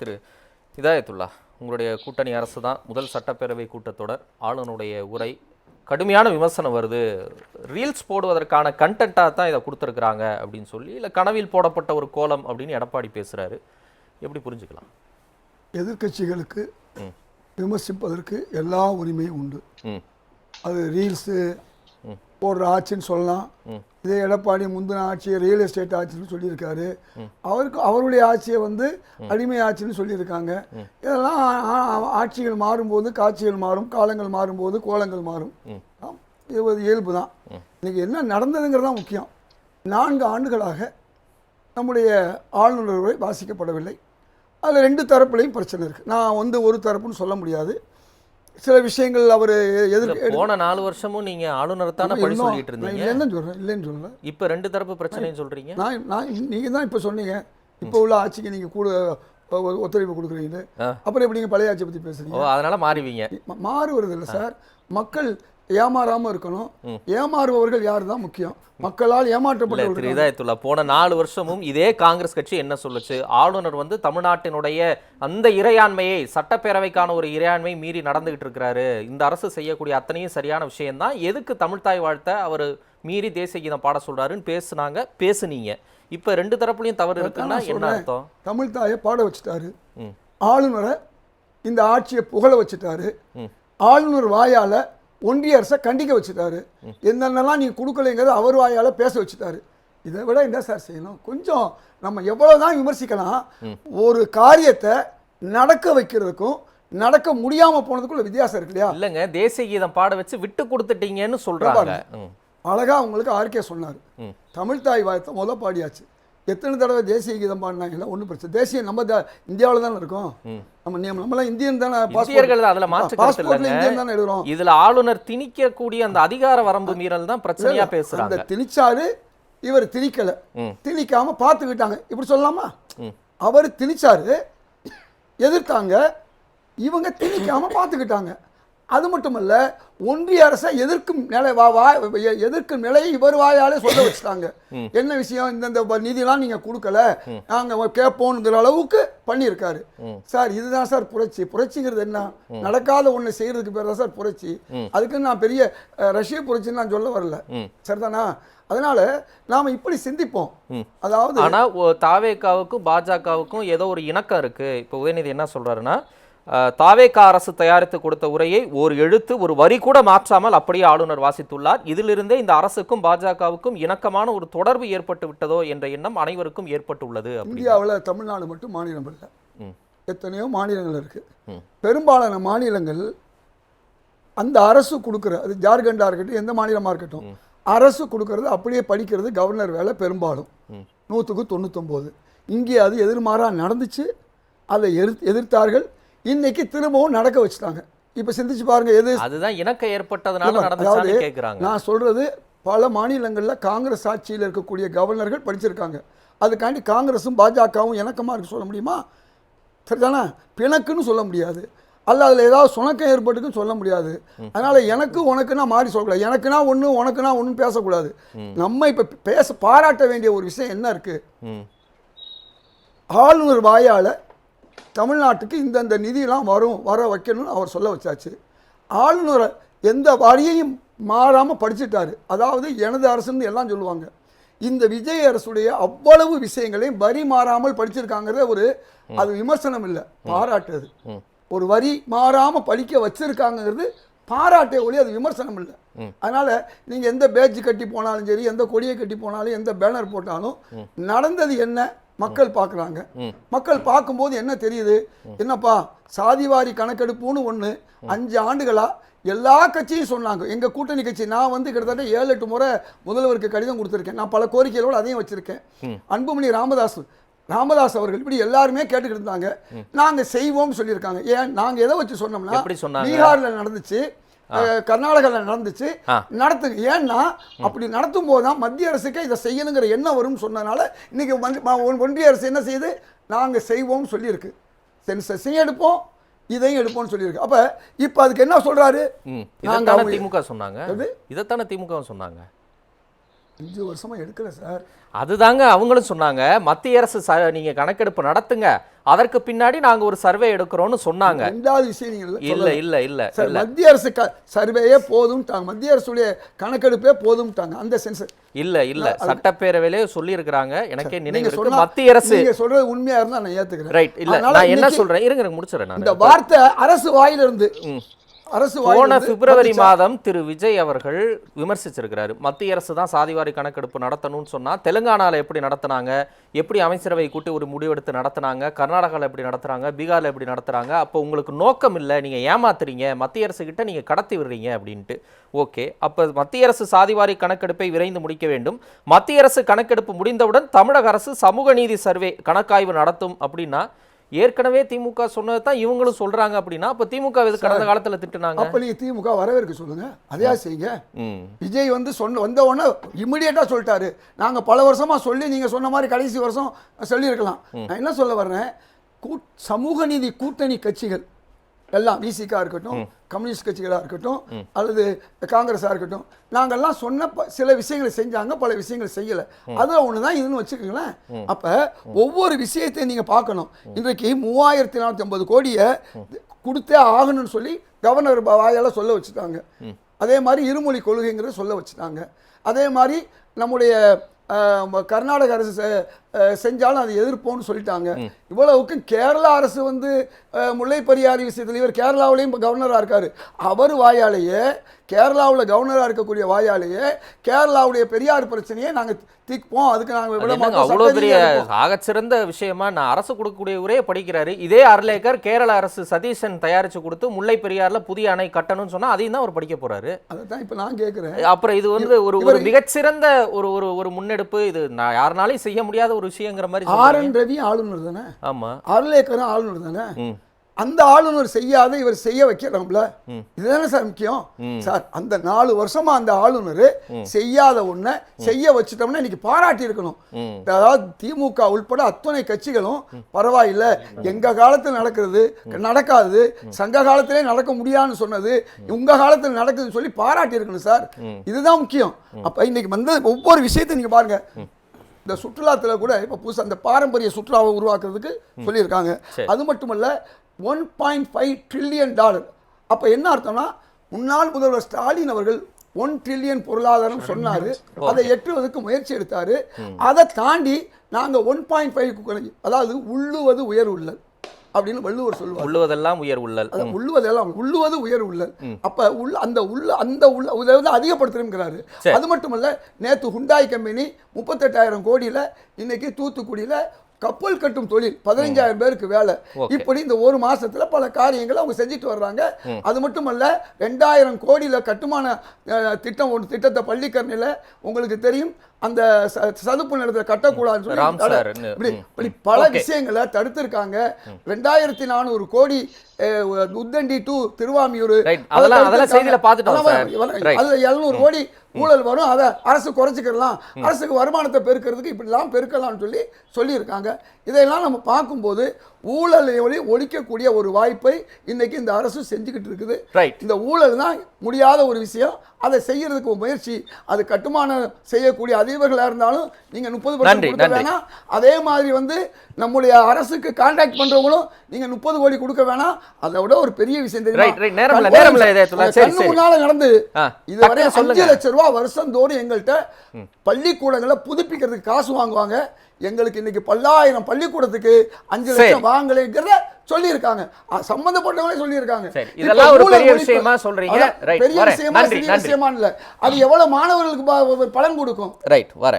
திரு இதாயத்துல்லா, உங்களுடைய கூட்டணி அரசு தான் முதல் சட்டப்பேரவை கூட்டத்தொடர், ஆளுநருடைய உரை கடுமையான விமர்சனம் வருது. ரீல்ஸ் போடுவதற்கான கண்டென்ட்டாக தான் இதை கொடுத்துருக்குறாங்க அப்படின்னு சொல்லி, இல்லை கனவில் போடப்பட்ட ஒரு கோலம் அப்படின்னு எடப்பாடி பேசுகிறாரு. எப்படி புரிஞ்சுக்கலாம்? எதிர்கட்சிகளுக்கு விமர்சிப்பதற்கு எல்லா உரிமையும் உண்டு. அது ரீல்ஸு போடுற ஆட்சின்னு சொல்லலாம். இதே எடப்பாடி முந்தின ஆட்சியை ரியல் எஸ்டேட் ஆட்சின்னு சொல்லியிருக்காரு. அவருடைய ஆட்சியை அடிமை ஆட்சின்னு சொல்லியிருக்காங்க. இதெல்லாம் ஆட்சிகள் மாறும்போது காட்சிகள் மாறும், காலங்கள் மாறும்போது கோலங்கள் மாறும். இது இயல்பு தான். இன்னைக்கு என்ன நடந்ததுங்கிறது தான் முக்கியம். 4 ஆண்டுகளாக நம்முடைய ஆளுநர் உரை வாசிக்கப்படவில்லை. அதில் 2 தரப்புலையும் பிரச்சனை இருக்குது. நான் ஒரு தரப்புன்னு சொல்ல முடியாது. சில விஷயங்கள் அவர் போன 4 வருஷமும் நீங்க ஆளுநர் தானே பழி சொல்லிட்டு இருந்தீங்க. இல்லைன்னு சொல்றேன். இப்போ 2 தரப்பு பிரச்சனைன்னு சொல்றீங்க. நீங்க தான் இப்போ சொன்னீங்க, இப்போ உள்ள ஆட்சிக்கு நீங்க கூட ஒத்துழைப்பு கொடுக்குறீங்க. அப்புறம் எப்படி நீங்க பழைய ஆட்சியை பத்தி பேசுறீங்க? அதனால மாறுவீங்க. மாறுவது இல்லை சார். மக்கள் ஏமாறாம இருக்கணும். ஏமாறுபவர்கள் யாரு தான் முக்கியம். மக்களால் ஏமாற்றப்பட்ட இதாயத்துல்லா, போன 4 வருஷமும் இதே காங்கிரஸ் கட்சி என்ன சொல்லுச்சு? ஆளுநர் தமிழ்நாட்டினுடைய அந்த இறையாண்மையை, சட்டப்பேரவைக்கான ஒரு இறையாண்மை மீறி நடந்துகிட்டு இருக்கிறாரு, இந்த அரசு செய்யக்கூடிய அத்தனையும் சரியான விஷயம்தான், எதுக்கு தமிழ்தாய் வாழ்த்த அவர் மீறி தேசிய கீதம் பாட சொல்றாருன்னு பேசுனீங்க. இப்ப 2 தரப்புலையும் தவறு இருக்குன்னா என்ன அர்த்தம்? தமிழ்தாயை பாட வச்சுட்டாரு, ஆளுநரை இந்த ஆட்சியை புகழ வச்சுட்டாரு, ஆளுநர் வாயால ஒன்றிய அரசை கண்டிக்க வச்சுட்டாரு, என்னென்னலாம் நீ கொடுக்கலைங்கிறது அவர் வாயால பேச வச்சுட்டாரு. இதை விட என்ன சார் செய்யணும்? கொஞ்சம் நம்ம எவ்வளவுதான் விமர்சிக்கலாம், ஒரு காரியத்தை நடக்க வைக்கிறதுக்கும் நடக்க முடியாம போனதுக்குள்ள வித்தியாசம் இருக்கு இல்லையா? இல்லைங்க, தேசிய கீதம் பாட வச்சு விட்டு கொடுத்துட்டீங்கன்னு சொல்றாங்க. அழகா உங்களுக்கு ஆர்கே சொன்னார். தமிழ்தாய் வாழ்த்த பாடியாச்சு. எத்தனை தடவை தேசிய கீதம் பாடினாங்க? ஒன்றும் பிரச்சனை. தேசிய நம்ம இந்தியாவில் தானே இருக்கோம். நம்மளாம் இந்தியன் தானே, பாஸ்போர்ட்ல இந்தியன் தானே எழுதுறோம். இதுல ஆளுநர் திணிக்கக்கூடிய அந்த அதிகார வரம்பு மீறல் தான் பிரச்சனையா பேசுறாங்க. திணிச்சாரு, இவர் திணிக்கல. திணிக்காம பார்த்துக்கிட்டாங்க, இப்படி சொல்லலாமா? அவர் திணிச்சாரு, எதிர்த்தாங்க, இவங்க திணிக்காம பார்த்துக்கிட்டாங்க. அது மட்டுமல்ல, ஒன்றிய அரசை எதிர்க்கும் நிலையை இவர் வாயாலே சொல்ல வச்சுட்டாங்க. என்ன விஷயம்? இந்த நிதியெல்லாம் நீங்க கொடுக்கல, நாங்க கேட்போங்கிற அளவுக்கு பண்ணியிருக்காரு சார். இதுதான் சார் புரட்சி. புரட்சிங்கிறது என்ன? நடக்காத ஒண்ணு செய்யறதுக்கு பேர் தான் சார் புரட்சி. அதுக்கு நான் பெரிய ரஷ்ய புரட்சின்னு நான் சொல்ல வரல, சரிதானா? அதனால நாம இப்படி சிந்திப்போம். அதாவது ஆனா தாவேகாவுக்கும் பாஜகவுக்கும் ஏதோ ஒரு இணக்கம் இருக்கு. இப்போ உதயநிதி என்ன சொல்றாருன்னா, தாவேகா அரசு தயாரித்து கொடுத்த உரையை ஒரு எழுத்து ஒரு வரி கூட மாற்றாமல் அப்படியே ஆளுநர் வாசித்துள்ளார். இதிலிருந்தே இந்த அரசுக்கும் பாஜகவுக்கும் இணக்கமான ஒரு தொடர்பு ஏற்பட்டு விட்டதோ என்ற எண்ணம் அனைவருக்கும் ஏற்பட்டுள்ளது. இந்தியாவில் தமிழ்நாடு மட்டும் மாநிலம் இல்லை, எத்தனையோ மாநிலங்கள் இருக்கு. பெரும்பாலான மாநிலங்கள் அந்த அரசு கொடுக்குற, அது ஜார்க்கண்டா இருக்கட்டும், எந்த மாநிலமா இருக்கட்டும், அரசு கொடுக்கறது அப்படியே படிக்கிறது கவர்னர் வேலை பெரும்பாலும் 100க்கு 99. இங்கே அது எதிர்மாறா நடந்துச்சு. அதை எதிர்த்தார்கள். இன்னைக்கு திரும்பவும் நடக்க வச்சுட்டாங்க. இப்ப சிந்திச்சு பாருங்க, எது அதுதான் இணக்கம் ஏற்பட்டதனால நடந்துச்சான்னு கேக்குறாங்க. நான் சொல்றது, பல மாநிலங்கள்ல காங்கிரஸ் ஆட்சியில் இருக்கக்கூடிய கவர்னர்கள் படிச்சிருக்காங்க. அதுக்காண்டி காங்கிரஸும் பாஜகவும் இணக்கமா இருக்கு சொல்ல முடியுமா? சரிதானே? பிணக்குன்னு சொல்ல முடியாது, அல்ல அதில் ஏதாவது சுணக்கம் ஏற்பட்டுக்குன்னு சொல்ல முடியாது. அதனால எனக்கு உனக்குன்னா மாறி சொல்லக்கூடாது, எனக்குன்னா ஒன்று உனக்குன்னா ஒன்றும் பேசக்கூடாது. நம்ம இப்ப பாராட்ட வேண்டிய ஒரு விஷயம் என்ன இருக்கு? ஆளுநர் வாயால தமிழ்நாட்டுக்கு இந்த நிதியெல்லாம் வர வைக்கணும்னு அவர் சொல்ல வச்சாச்சு. ஆளுநரை எந்த வரியையும் மாறாமல் படிச்சுட்டாரு. அதாவது எனது அரசுன்னு எல்லாம் சொல்லுவாங்க. இந்த விஜய் அரசுடைய அவ்வளவு விஷயங்களையும் வரி மாறாமல் படிச்சிருக்காங்கிறத அது விமர்சனம் இல்லை, பாராட்டுது. ஒரு வரி மாறாம படிக்க வச்சிருக்காங்கிறது பாராட்டே ஒளி, அது விமர்சனம் இல்லை. அதனால நீங்க எந்த பேட்ஜ் கட்டி போனாலும் சரி, எந்த கொடியை கட்டி போனாலும், எந்த பேனர் போட்டாலும் நடந்தது என்ன மக்கள் பார்க்குறாங்க. மக்கள் பார்க்கும்போது என்ன தெரியுது? என்னப்பா, சாதிவாரி கணக்கெடுப்புன்னு ஒன்று 5 ஆண்டுகளா எல்லா கட்சியும் சொன்னாங்க. எங்கள் கூட்டணி கட்சி, நான் கிட்டத்தட்ட 7-8 முறை முதல்வருக்கு கடிதம் கொடுத்துருக்கேன். நான் பல கோரிக்கைகளோடு அதையும் வச்சிருக்கேன். அன்புமணி ராமதாஸ் அவர்கள் இப்படி எல்லாருமே கேட்டுக்கிட்டு இருந்தாங்க. நாங்கள் செய்வோம்னு சொல்லியிருக்காங்க. ஏன் நாங்கள் எதை வச்சு சொன்னோம்னா, பீகாரில் நடந்துச்சு, கர்நாடகாவில் நடந்துச்சு, நடத்துங்க. ஏன்னா அப்படி நடத்தும் போதுதான் மத்திய அரசுக்கு இதை செய்யணுங்கிற எண்ணம் வரும்னு சொன்னதுனால இன்னைக்கு ஒன்றிய அரசு என்ன செய்யுது? நாங்கள் செய்வோம்னு சொல்லியிருக்கு. சென்சஸையும் எடுப்போம், இதையும் எடுப்போம்னு சொல்லியிருக்கு. அப்ப இப்ப அதுக்கு என்ன சொல்றாரு? திமுக சொன்னாங்க, இதைத்தானே திமுக சொன்னாங்க. 5 வருஷமா எடுக்கல சார். அதுதாங்க அவங்களும் சொன்னாங்க. மத்திய அரசு நீங்க கணக்கெடுப்பு நடத்துங்க, அதற்கு பின்னாடி நாங்க ஒரு சர்வே எடுக்கிறோம்னு சொன்னாங்க. ரெண்டாவது விஷயம் நீங்க இல்ல இல்ல இல்ல சார், மத்திய அரசு சர்வேயே போதும்ட்டாங்க, மத்திய அரசுடைய கணக்கெடுப்பே போதும்ட்டாங்க. அந்த சென்ஸ் இல்ல இல்ல சட்டப்பேரவையிலே சொல்லி இருக்காங்க. எனக்கே நினைவு நீங்க இருக்கு. சொன்னா மத்திய அரசு நீங்க சொல்றது உண்மையா இருந்தா நான் ஏத்துக்கிறேன். ரைட். இல்ல அதனால நான் என்ன இன்னைக்கு சொல்றேன், இருங்க முடிச்சிடுறேன் நான். இந்த வார்த்தை அரசு வாயிலிருந்து போன பிப்ரவரி மாதம் திரு விஜய் அவர்கள் விமர்சிச்சிருக்கிறாரு. மத்திய அரசு தான் சாதிவாரி கணக்கெடுப்பு நடத்தணும்னு சொன்னா தெலுங்கானால எப்படி நடத்தினாங்க, எப்படி அமைச்சரவை கூட்டி ஒரு முடிவெடுத்து நடத்தினாங்க, கர்நாடகாவில் எப்படி நடத்துறாங்க, பீகார்ல எப்படி நடத்துறாங்க, அப்போ உங்களுக்கு நோக்கம் இல்லை, நீங்க ஏமாத்துறீங்க, மத்திய அரசு கிட்ட நீங்க கடத்தி விடுறீங்க அப்படின்ட்டு. ஓகே, அப்ப மத்திய அரசு சாதிவாரி கணக்கெடுப்பை விரைந்து முடிக்க வேண்டும். மத்திய அரசு கணக்கெடுப்பு முடிந்தவுடன் தமிழக அரசு சமூக நீதி சர்வே கணக்காய்வு நடத்தும் அப்படின்னா, ஏற்கனவே திமுக சொன்னது தான் இவங்களும் சொல்றாங்க அப்படின்னா, அப்ப திமுக கடந்த காலத்துல திட்டுனாங்க. அப்ப நீங்க திமுக வரவேற்க சொல்லுங்க, அதையா செய்யுங்க. விஜய் வந்து வந்த உடனே இமிடியேட்டா சொல்லிட்டாரு. நாங்க பல வருஷமா சொல்லி நீங்க சொன்ன மாதிரி கடைசி வருஷம் சொல்லியிருக்கலாம். நான் என்ன சொல்ல வர்றேன், சமூக நீதி கூட்டணி கட்சிகள் எல்லாம், விசிகா இருக்கட்டும், கம்யூனிஸ்ட் கட்சிகளாக இருக்கட்டும், அல்லது காங்கிரஸாக இருக்கட்டும், நாங்கள்லாம் சொன்ன சில விஷயங்களை செஞ்சாங்க, பல விஷயங்கள் செய்யலை. அதில் ஒன்று தான் இதுன்னு வச்சுக்கோங்களேன். அப்போ ஒவ்வொரு விஷயத்தையும் நீங்கள் பார்க்கணும். இன்றைக்கு 3450 கோடியை கொடுத்தே ஆகணும்னு சொல்லி கவர்னர் வாயால் சொல்ல வச்சுட்டாங்க. அதே மாதிரி இருமொழி கொள்கைங்கிறத சொல்ல வச்சுட்டாங்க. அதே மாதிரி நம்முடைய கர்நாடக அரசு செஞ்சாலும் அதை எதிர்ப்போம்னு சொல்லிட்டாங்க. இவ்வளவுக்கு கேரளா அரசு வந்து முல்லை பெரியாறு விஷயத்தில் இவர் கேரளாவிலையும் இப்போ கவர்னராக இருக்காரு. அவர் வாயாலேயே, கேரளாவில் கவர்னராக இருக்கக்கூடிய வாயாலேயே கேரளாவுடைய பெரியார் பிரச்சனையை நாங்கள் தீர்ப்போம், அதுக்கு நாங்கள் விட மாட்டோம். அவ்வளோ பெரிய ஆகச்சிறந்த விஷயமா நான் அரசு கொடுக்கக்கூடிய உரையை படிக்கிறாரு. இதே அர்லேக்கர் கேரள அரசு சதீஷன் தயாரிச்சு கொடுத்து முல்லை பெரியாறுல புதிய அணை கட்டணும்னு சொன்னா அதையும் தான் அவர் படிக்க போறாரு. அதான் இப்போ நான் கேட்குறேன். அப்புறம் இது வந்து ஒரு மிகச்சிறந்த ஒரு முன்னெடுப்பு, இது நான் யாருனாலையும் செய்ய முடியாத ஒரு விஷயங்கிற மாதிரி. ஆர்.என். ரவி ஆளுநர் தானே, ஆமா, அர்லேக்கரும் ஆளுநர் தானே. அந்த ஆளுநர் செய்யாத இவர் செய்ய வைக்கிறோம்ல, இதுதானே சார் முக்கியம். சார், அந்த 4 வருஷமா அந்த ஆளுநர் செய்யாத ஒண்ண செய்ய வச்சுட்டோம்னா இன்னைக்கு பாராட்டி இருக்கணும். அதாவது திமுக உள்பட அத்தனை கட்சிகளும் பரவாயில்லை, எங்க காலத்தில் நடக்கிறது நடக்காது, சங்க காலத்திலே நடக்க முடியாதுன்னு சொன்னது உங்க காலத்தில் நடக்குதுன்னு சொல்லி பாராட்டி இருக்கணும் சார். இதுதான் முக்கியம். அப்ப இன்னைக்கு வந்து ஒவ்வொரு விஷயத்தையும் நீங்க பாருங்க. இந்த சுற்றுலாத்தில் கூட இப்போ புதுசாக அந்த பாரம்பரிய சுற்றுலாவை உருவாக்குறதுக்கு சொல்லியிருக்காங்க. அது மட்டுமல்ல, $1.5 trillion. அப்போ என்ன அர்த்தம்னா, முன்னாள் முதல்வர் ஸ்டாலின் அவர்கள் 1 trillion பொருளாதாரம் சொன்னாரு, அதை எட்டுவதற்கு முயற்சி எடுத்தாரு. அதை தாண்டி நாங்கள் 1.5, அதாவது உள்ளுவது உயர் உள்ளல் அப்படின்னு வள்ளுவர் சொல்லுவார். உள்ளுவதெல்லாம் உயர் உள்ளல், உள்ளுவது உயர் உள்ளல். அப்ப அந்த அதிகப்படுத்துறாரு. அது மட்டுமல்ல, நேத்து ஹுண்டாய் கம்பெனி 38,000 கோடியில இன்னைக்கு தூத்துக்குடியில கப்பல் கட்டும் தொழில் 15,000 பேருக்கு வேலை. இப்படி இந்த ஒரு மாசத்துல பல காரியங்களை அவங்க செஞ்சுட்டு வர்றாங்க. அது மட்டுமல்ல, 2,000 கோடியில கட்டுமான திட்டத்தை பள்ளிக்கரணையில உங்களுக்கு தெரியும், அந்த சதுப்பு நிலத்தை கட்டக்கூடாதுன்னு சொல்லி பல விஷயங்களை தடுத்திருக்காங்க. 2,400 கோடி உத்தண்டி டு திருவாமியூர், அதுல 700 கோடி ஊழல் வரும், அதை அரசு குறைச்சிக்கலாம், அரசுக்கு வருமானத்தை பெருக்கிறதுக்கு இப்படிலாம் பெருக்கலாம்னு சொல்லியிருக்காங்க. இதையெல்லாம் நம்ம பார்க்கும்போது ஊழலை ஒழிக்கக்கூடிய ஒரு வாய்ப்பை இன்னைக்கு இந்த அரசு செஞ்சுக்கிட்டு இருக்குது. இந்த ஊழல் தான் முடியாத ஒரு விஷயம், அதை செய்யறதுக்கு முயற்சி. அது கட்டுமானம் செய்யக்கூடிய அதிபர்களாக இருந்தாலும் நீங்க 30% வேணாம். அதே மாதிரி வந்து நம்முடைய அரசுக்கு கான்ட்ராக்ட் பண்றவங்களும் நீங்க 30 கோடி கொடுக்க வேணாம். அதை விட ஒரு பெரிய விஷயம் தெரியும், முன்னால நடந்து இதுவரை 5 லட்சம் ரூபாய் வருஷந்தோறும் எங்கள்கிட்ட பள்ளிக்கூடங்களை புதுப்பிக்கிறதுக்கு காசு வாங்குவாங்க. எங்களுக்கு இன்னைக்கு 10,000 பள்ளிக்கூடத்துக்கு 5 லட்சம் வாங்கலைங்கிறத சொல்லியிருக்காங்க, சம்பந்தப்பட்டவங்களே சொல்லியிருக்காங்க. இதெல்லாம் ஒரு பெரிய விஷயமா சொல்றீங்க. பெரிய விஷயமா இல்ல, அது எவ்வளவு மாணவர்களுக்கு பலன் கொடுக்கும். ரைட், வரேன்.